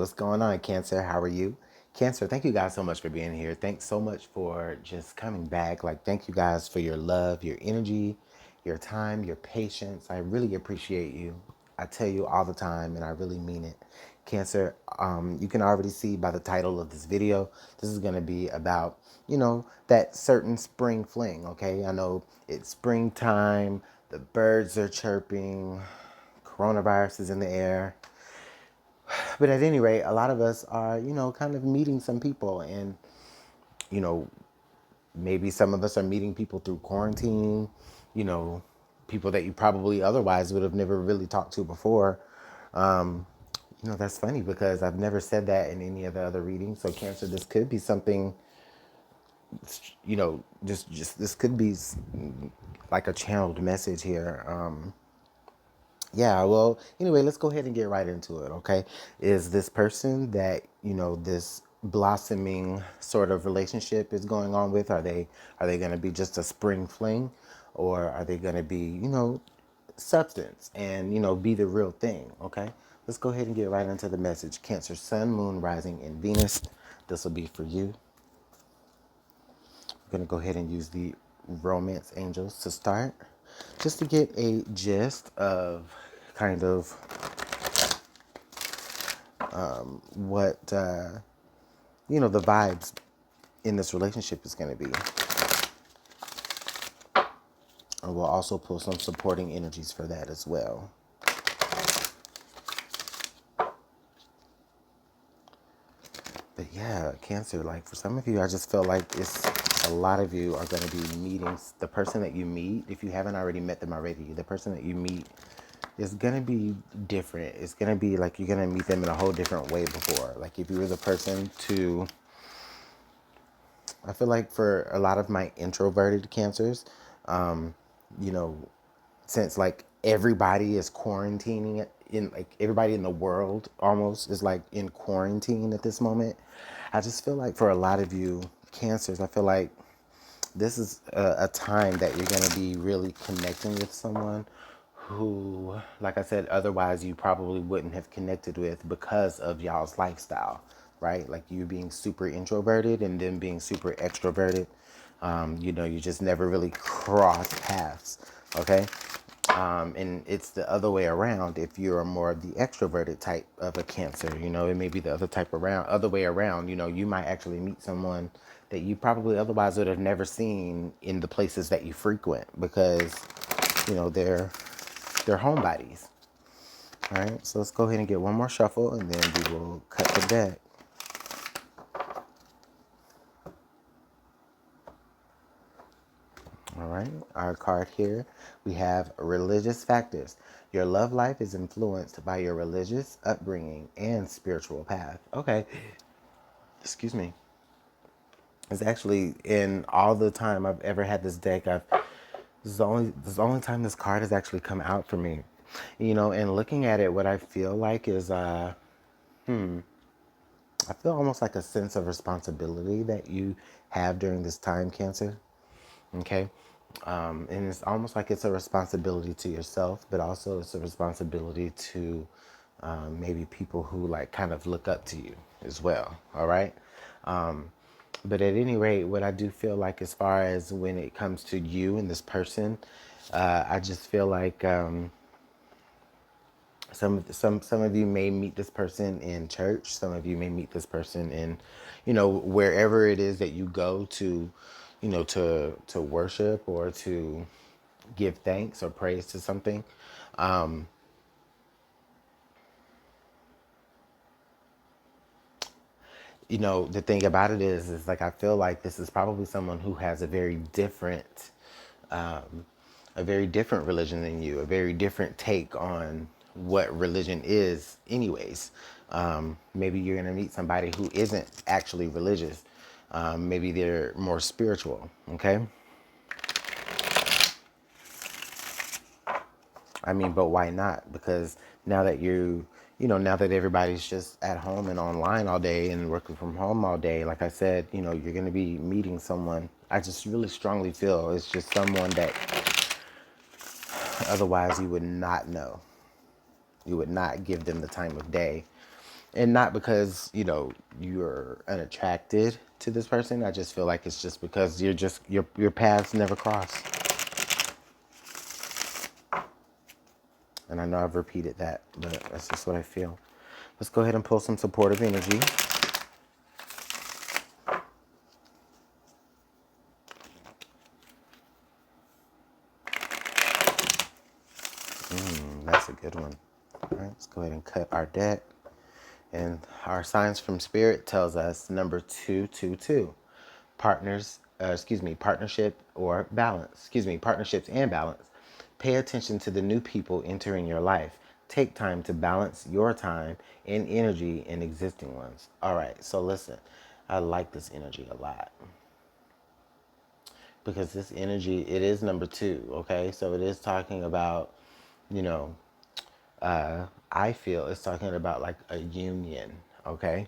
what's going on, Cancer? How are you? Cancer, thank you guys so much for being here. Thanks so much for just coming back. Like, thank you guys for your love, your energy, your time, your patience. I really appreciate you. I tell you all the time, and I really mean it. Cancer, you can already see by the title of this video, this is going to be about, that certain spring fling, okay? I know it's springtime, the birds are chirping, coronavirus is in the air. But at any rate, a lot of us are, kind of meeting some people. And, you know, maybe some of us are meeting people through quarantine, you know, people that you probably otherwise would have never really talked to before. That's funny because I've never said that in any of the other readings. So Cancer, this could be something, just this could be like a channeled message here. Yeah, well, anyway, let's go ahead and get right into it, okay? Is this person that, this blossoming sort of relationship is going on with? Are they going to be just a spring fling, or are they going to be, substance and, be the real thing, okay? Let's go ahead and get right into the message. Cancer, Sun, Moon, Rising, and Venus. This will be for you. I'm going to go ahead and use the romance angels to start, just to get a gist of kind of what the vibes in this relationship is going to be. And we'll also pull some supporting energies for that as well. But yeah, Cancer, like for some of you, I just feel like a lot of you are going to be meeting the person that you meet. If you haven't already met them already, the person that you meet is going to be different. It's going to be like you're going to meet them in a whole different way before. Like if you were the person to, I feel like for a lot of my introverted Cancers, you know, since like everybody is quarantining in, like everybody in the world almost is like in quarantine at this moment. I just feel like for a lot of you Cancers, I feel like this is a time that you're going to be really connecting with someone who, like I said, otherwise you probably wouldn't have connected with because of y'all's lifestyle, right? Like you being super introverted and them being super extroverted. You just never really crossed paths, okay? And it's the other way around. If you're more of the extroverted type of a Cancer, it may be the other way around. You might actually meet someone that you probably otherwise would have never seen in the places that you frequent because, they're homebodies. All right, so let's go ahead and get one more shuffle and then we will cut the deck. All right, our card here, we have religious factors. Your love life is influenced by your religious upbringing and spiritual path. Okay, excuse me. It's actually in all the time I've ever had this deck, this is the only time this card has actually come out for me. And looking at it, what I feel like is, I feel almost like a sense of responsibility that you have during this time, Cancer. Okay. And it's almost like it's a responsibility to yourself, but also it's a responsibility to maybe people who like kind of look up to you as well. All right. But at any rate, what I do feel like as far as when it comes to you and this person, I just feel like some of you may meet this person in church. Some of you may meet this person in, wherever it is that you go to, to worship or to give thanks or praise to something. The thing about it is like I feel like this is probably someone who has a very different religion than you, a very different take on what religion is anyways. Maybe you're going to meet somebody who isn't actually religious. Maybe they're more spiritual, okay? I mean, but why not? Because now that now that everybody's just at home and online all day and working from home all day, like I said, you're going to be meeting someone. I just really strongly feel it's just someone that otherwise you would not know. You would not give them the time of day. And not because, you know, you're unattracted to this person. I just feel like it's just because you're just, your paths never cross. And I know I've repeated that, but that's just what I feel. Let's go ahead and pull some supportive energy. That's a good one. All right, let's go ahead and cut our deck. And our signs from spirit tells us number 222. Partnership or balance. Partnerships and balance. Pay attention to the new people entering your life. Take time to balance your time and energy in existing ones. All right, so listen, I like this energy a lot because this energy, it is number 2, okay? So it is talking about, you know, I feel it's talking about like a union, okay?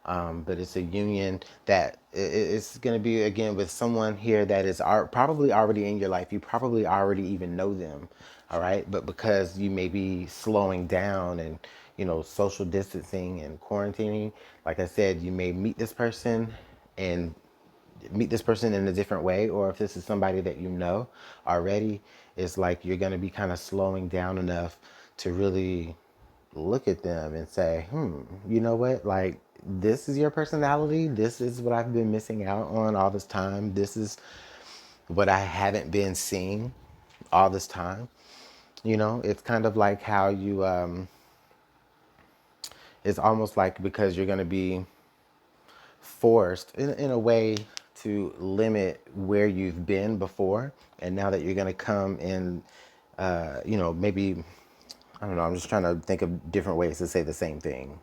But it's a union that it's going to be, again, with someone here that is probably already in your life. You probably already even know them, all right? But because you may be slowing down and, you know, social distancing and quarantining, like I said, you may and meet this person in a different way, or if this is somebody that you know already, it's like you're going to be kind of slowing down enough to really look at them and say, you know what, like, this is your personality, this is what I've been missing out on all this time, this is what I haven't been seeing all this time. You know, it's kind of like how you it's almost like, because you're going to be forced in a way to limit where you've been before, and now that you're going to come in, you know, maybe, I don't know, I'm just trying to think of different ways to say the same thing.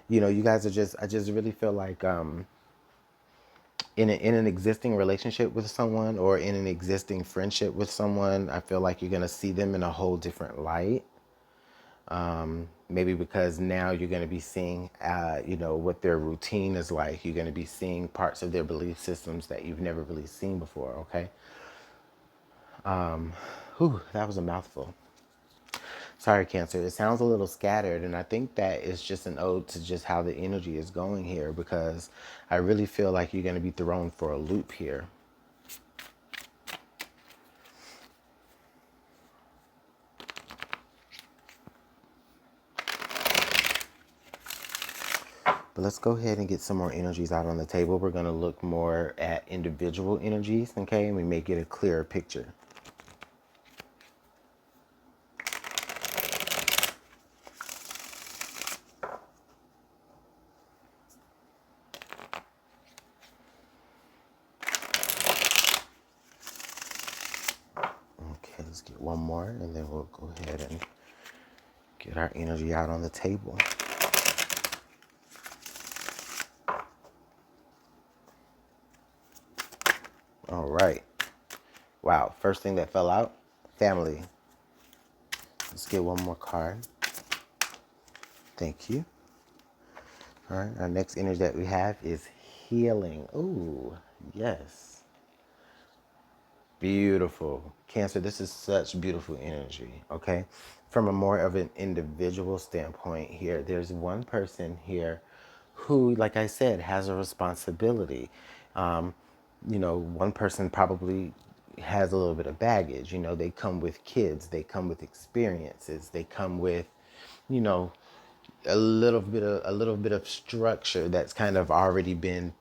You know, you guys are just, I just really feel like in an existing relationship with someone, or in an existing friendship with someone, I feel like you're going to see them in a whole different light. Maybe because now you're going to be seeing, you know, what their routine is like. You're going to be seeing parts of their belief systems that you've never really seen before, okay? Whew, that was a mouthful. Sorry, Cancer. It sounds a little scattered, and I think that it's just an ode to just how the energy is going here, because I really feel like you're going to be thrown for a loop here. But let's go ahead and get some more energies out on the table. We're going to look more at individual energies, okay? And we may get a clearer picture. Okay, let's get one more, and then we'll go ahead and get our energy out on the table. All right. Wow, first thing that fell out, family. Let's get one more card. Thank you. All right, our next energy that we have is healing. Ooh, yes. Beautiful. Cancer, this is such beautiful energy, okay? From a more of an individual standpoint here, there's one person here who, like I said, has a responsibility. You know, one person probably has a little bit of baggage. You know, they come with kids, they come with experiences, they come with, you know, a little bit of structure that's kind of already been,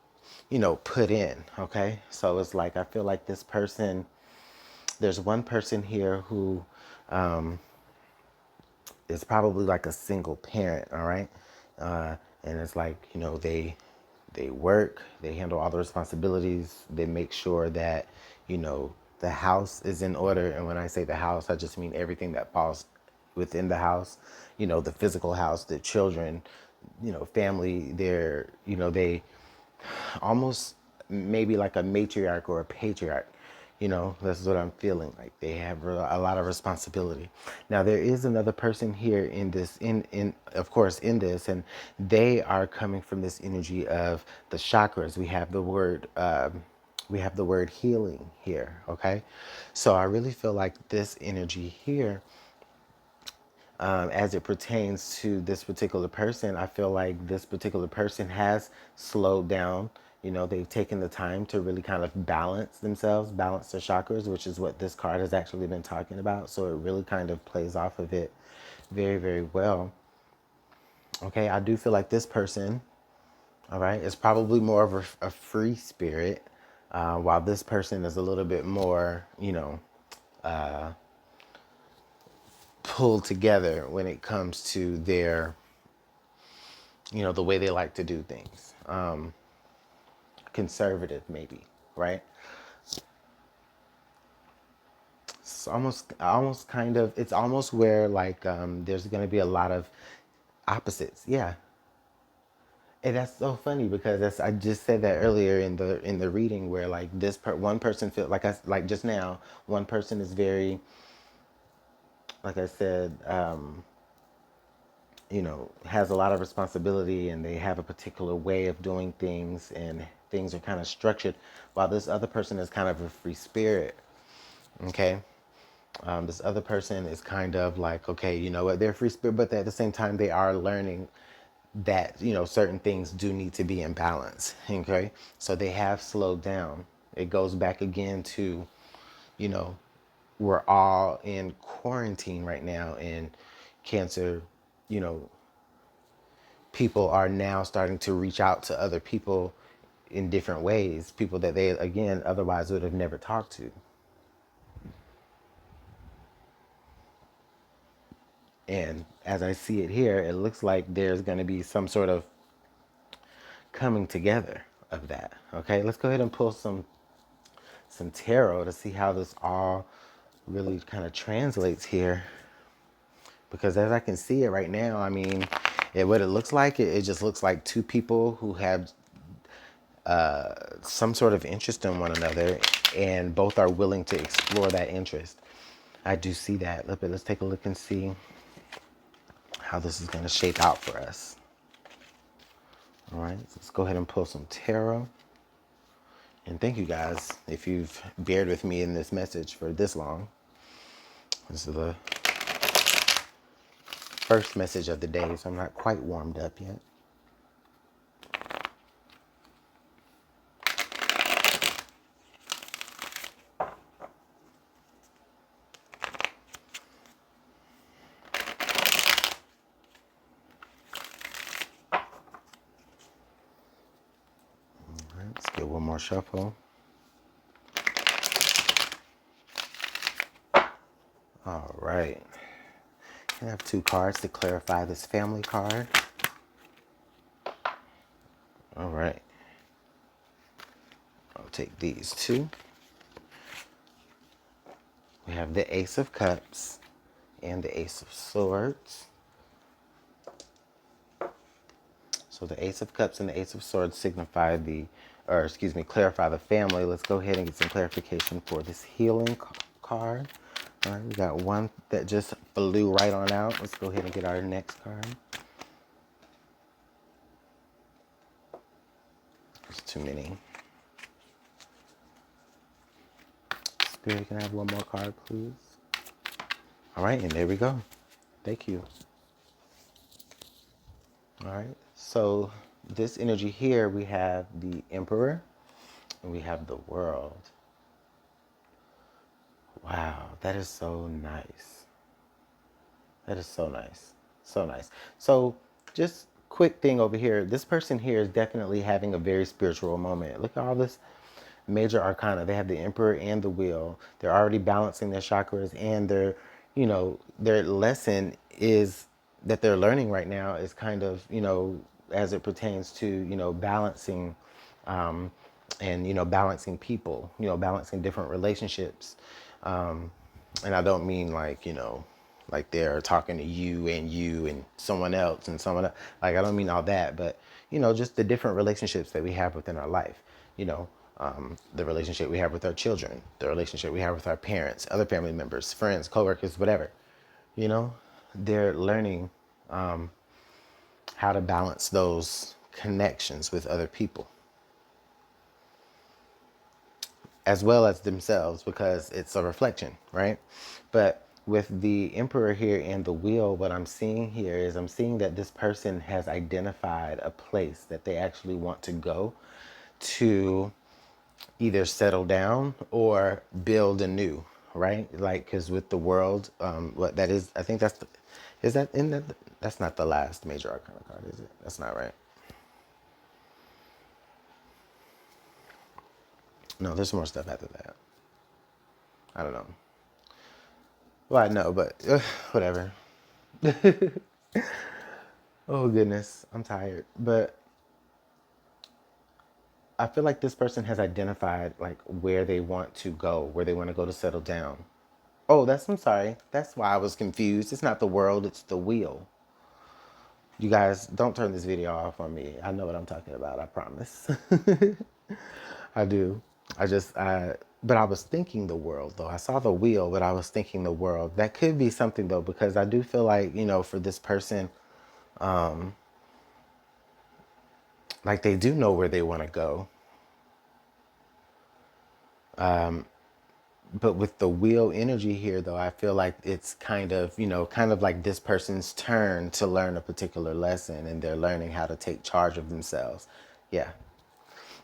you know, put in, okay? So it's like, I feel like this person, there's one person here who is probably like a single parent, all right? And it's like, you know, they work, they handle all the responsibilities, they make sure that, you know, the house is in order. And when I say the house, I just mean everything that falls within the house, you know, the physical house, the children, you know, family, you know, they almost maybe like a matriarch or a patriarch. You know, that's what I'm feeling like. They have a lot of responsibility. Now, there is another person here in this, in of course, in this, and they are coming from this energy of the chakras. We have the word healing here. Okay, so I really feel like this energy here As it pertains to this particular person, I feel like this particular person has slowed down. You know, they've taken the time to really kind of balance themselves, balance their chakras, which is what this card has actually been talking about. So it really kind of plays off of it very, very well. Okay, I do feel like this person, all right, is probably more of a free spirit, while this person is a little bit more, you know, pulled together when it comes to their, you know, the way they like to do things. Conservative, maybe, right? It's almost kind of, it's almost where like there's going to be a lot of opposites. Yeah. And that's so funny because I just said that earlier in the reading where like one person feel like like just now, one person is very, like I said, you know, has a lot of responsibility and they have a particular way of doing things and things are kind of structured, while this other person is kind of a free spirit. Okay. This other person is kind of like, okay, you know what, they're free spirit, but at the same time, they are learning that, you know, certain things do need to be in balance. Okay. So they have slowed down. It goes back again to, you know, we're all in quarantine right now in Cancer, you know, people are now starting to reach out to other people in different ways, people that they, again, otherwise would have never talked to. And as I see it here, it looks like there's going to be some sort of coming together of that. Okay, let's go ahead and pull some tarot to see how this all really kind of translates here. Because as I can see it right now, I mean, what it looks like, it just looks like two people who have some sort of interest in one another, and both are willing to explore that interest. I do see that. Let's take a look and see how this is going to shape out for us. All right, so let's go ahead and pull some tarot. And thank you guys if you've bared with me in this message for this long. This is the first message of the day, so I'm not quite warmed up yet. All right, let's get one more shuffle. All right. I have two cards to clarify this family card. All right. I'll take these two. We have the Ace of Cups and the Ace of Swords. So the Ace of Cups and the Ace of Swords signify clarify the family. Let's go ahead and get some clarification for this healing card. All right, we got one that just flew right on out. Let's go ahead and get our next card. There's too many. Spirit, can I have one more card, please? All right, and there we go. Thank you. All right, so this energy here, we have the Emperor and we have the World. Wow, that is so nice. That is so nice. So nice. So just quick thing over here. This person here is definitely having a very spiritual moment. Look at all this major arcana. They have the Emperor and the Wheel. They're already balancing their chakras, and their lesson is that they're learning right now is kind of, as it pertains to, balancing, and, balancing people, balancing different relationships. And I don't mean like, like they're talking to you and someone else and someone else. Like, I don't mean all that, but, just the different relationships that we have within our life, the relationship we have with our children, the relationship we have with our parents, other family members, friends, coworkers, whatever, they're learning how to balance those connections with other people as well as themselves, because it's a reflection, right? But with the Emperor here and the Wheel, what I'm seeing here is I'm seeing that this person has identified a place that they actually want to go to either settle down or build anew, right? Like, because with the World, what that is, I think that's the, is that in that, that's not the last major arcana card, is it? That's not right. No, there's more stuff after that. I don't know. Well, I know, but whatever. Oh goodness, I'm tired. But I feel like this person has identified like where they want to go, where they want to go to settle down. Oh, I'm sorry. That's why I was confused. It's not the World, it's the Wheel. You guys, don't turn this video off on me. I know what I'm talking about, I promise. I do. But I was thinking the World though. I saw the Wheel, but I was thinking the World. That could be something though, because I do feel like, for this person, like they do know where they want to go. But with the Wheel energy here though, I feel like it's kind of like this person's turn to learn a particular lesson, and they're learning how to take charge of themselves. Yeah.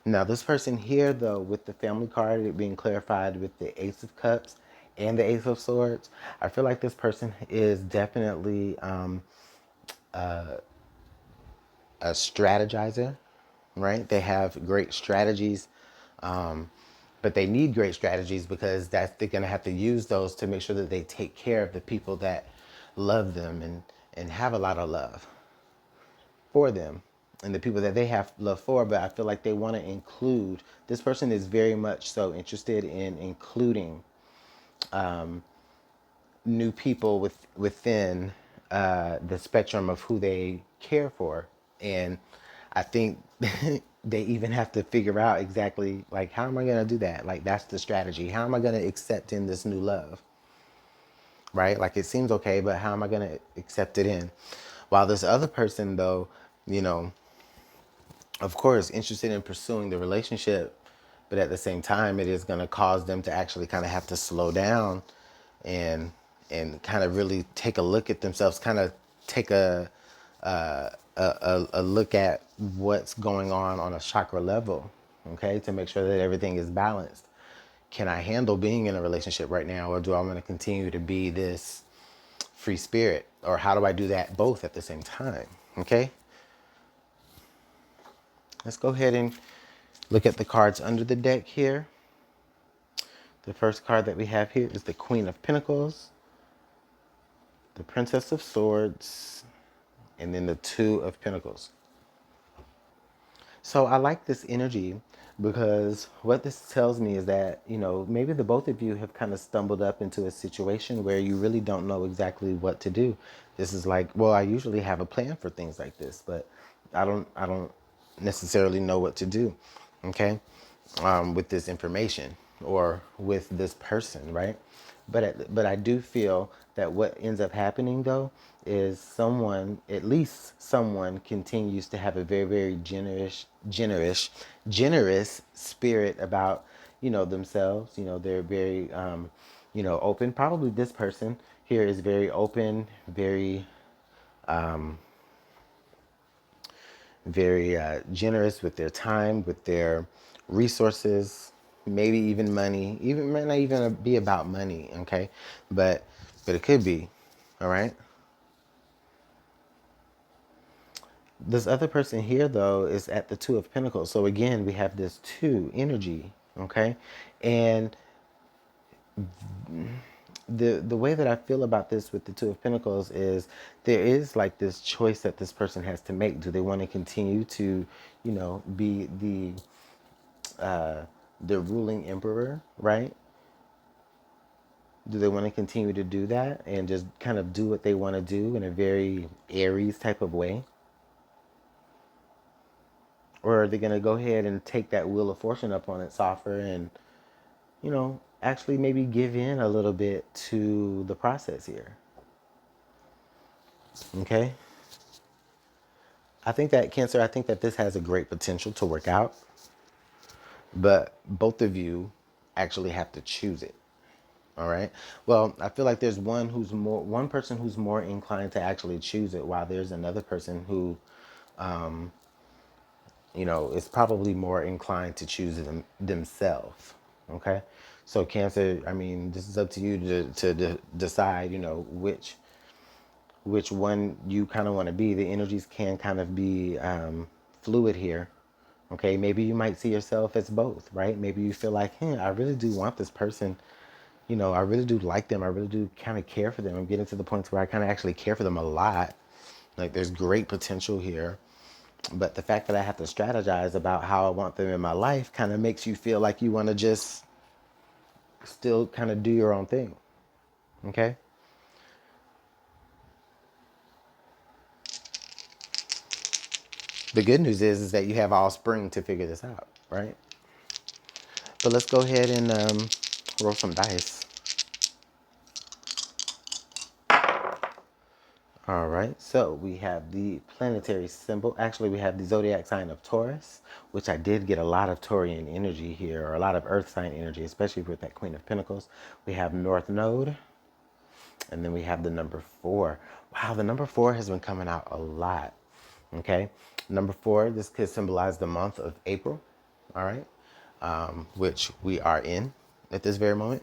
Now this person here though, with the Family card, it being clarified with the Ace of Cups and the Ace of Swords, I feel like this person is definitely a strategizer, right? They have great strategies, but they need great strategies because they're going to have to use those to make sure that they take care of the people that love them and have a lot of love for them, and the people that they have love for. But I feel like they want to include, this person is very much so interested in including new people within the spectrum of who they care for. And I think they even have to figure out exactly like, how am I going to do that? Like, that's the strategy. How am I going to accept in this new love? Right? Like, it seems okay, but how am I going to accept it in? While this other person, though, you know, of course, interested in pursuing the relationship, but at the same time, it is going to cause them to actually kind of have to slow down and kind of really take a look at themselves, kind of take a look at what's going on a chakra level, okay, to make sure that everything is balanced. Can I handle being in a relationship right now, or do I want to continue to be this free spirit, or how do I do that both at the same time? Okay, let's go ahead and look at the cards under the deck here. The first card that we have here is the Queen of Pentacles, the Princess of Swords, and then the Two of Pentacles. So I like this energy because what this tells me is that, maybe the both of you have kind of stumbled up into a situation where you really don't know exactly what to do. This is like, well, I usually have a plan for things like this, but I don't necessarily know what to do. Okay. With this information or with this person, right? But I do feel that what ends up happening though is at least someone continues to have a very, very generous spirit about, themselves. They're very, open. Probably this person here is very open, very generous with their time, with their resources, maybe even money. Even might not even be about money, okay? But it could be, all right? This other person here, though, is at the Two of Pentacles. So again, we have this two energy, okay? And the way that I feel about this with the Two of Pentacles is there is like this choice that this person has to make. Do they want to continue to, be the ruling emperor, right? Do they want to continue to do that and just kind of do what they want to do in a very Aries type of way? Or are they going to go ahead and take that Wheel of Fortune up on its offer and, actually maybe give in a little bit to the process here? Okay? I think that this has a great potential to work out, but both of you actually have to choose it. All right. Well, I feel like there's one person who's more inclined to actually choose it, while there's another person who, is probably more inclined to choose themselves. Okay. So Cancer, I mean, this is up to you to decide, which one you kind of want to be. The energies can kind of be fluid here. Okay, maybe you might see yourself as both, right? Maybe you feel like, I really do want this person. I really do like them. I really do kind of care for them. I'm getting to the point where I kind of actually care for them a lot. Like there's great potential here. But the fact that I have to strategize about how I want them in my life kind of makes you feel like you want to just still kind of do your own thing. Okay? The good news is that you have all spring to figure this out, right? But let's go ahead and roll some dice. All right, so we have the planetary symbol. Actually, we have the zodiac sign of Taurus, which I did get a lot of Taurian energy here, or a lot of earth sign energy, especially with that Queen of Pentacles. We have North Node, and then we have the number 4. Wow, the number 4 has been coming out a lot. Okay, number 4, this could symbolize the month of April, all right, which we are in at this very moment.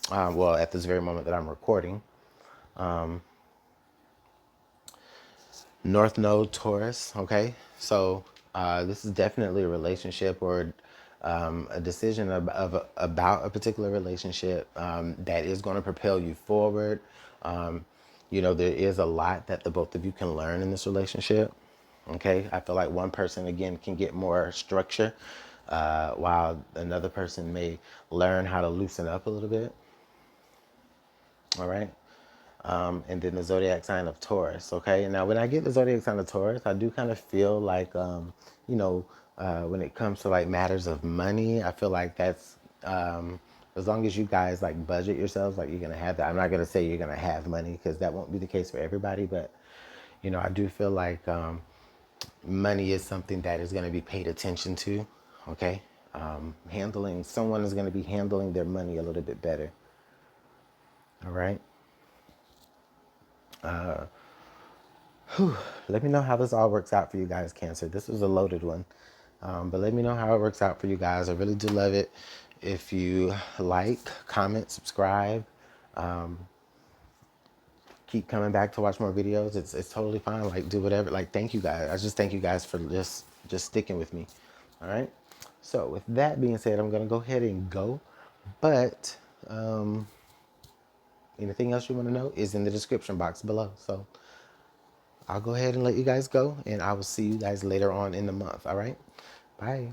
Well, at this very moment that I'm recording. North Node Taurus, okay? So this is definitely a relationship, or a decision about a particular relationship that is going to propel you forward. There is a lot that the both of you can learn in this relationship, okay? I feel like one person, again, can get more structure, while another person may learn how to loosen up a little bit, all right? And then the zodiac sign of Taurus. Okay, now when I get the zodiac sign of Taurus, I do kind of feel like, when it comes to like matters of money, I feel like that's as long as you guys like budget yourselves, like you're gonna have that. I'm not gonna say you're gonna have money, because that won't be the case for everybody, but I do feel like money is something that is gonna be paid attention to. Okay, handling someone is gonna be handling their money a little bit better. All right. Let me know how this all works out for you guys, Cancer. This was a loaded one. But let me know how it works out for you guys. I really do love it. If you like, comment, subscribe, keep coming back to watch more videos. It's totally fine. Like, do whatever. Like, thank you guys. I just thank you guys for just sticking with me. All right. So with that being said, I'm gonna go ahead and go. But anything else you want to know is in the description box below. So I'll go ahead and let you guys go, and I will see you guys later on in the month. All right. Bye.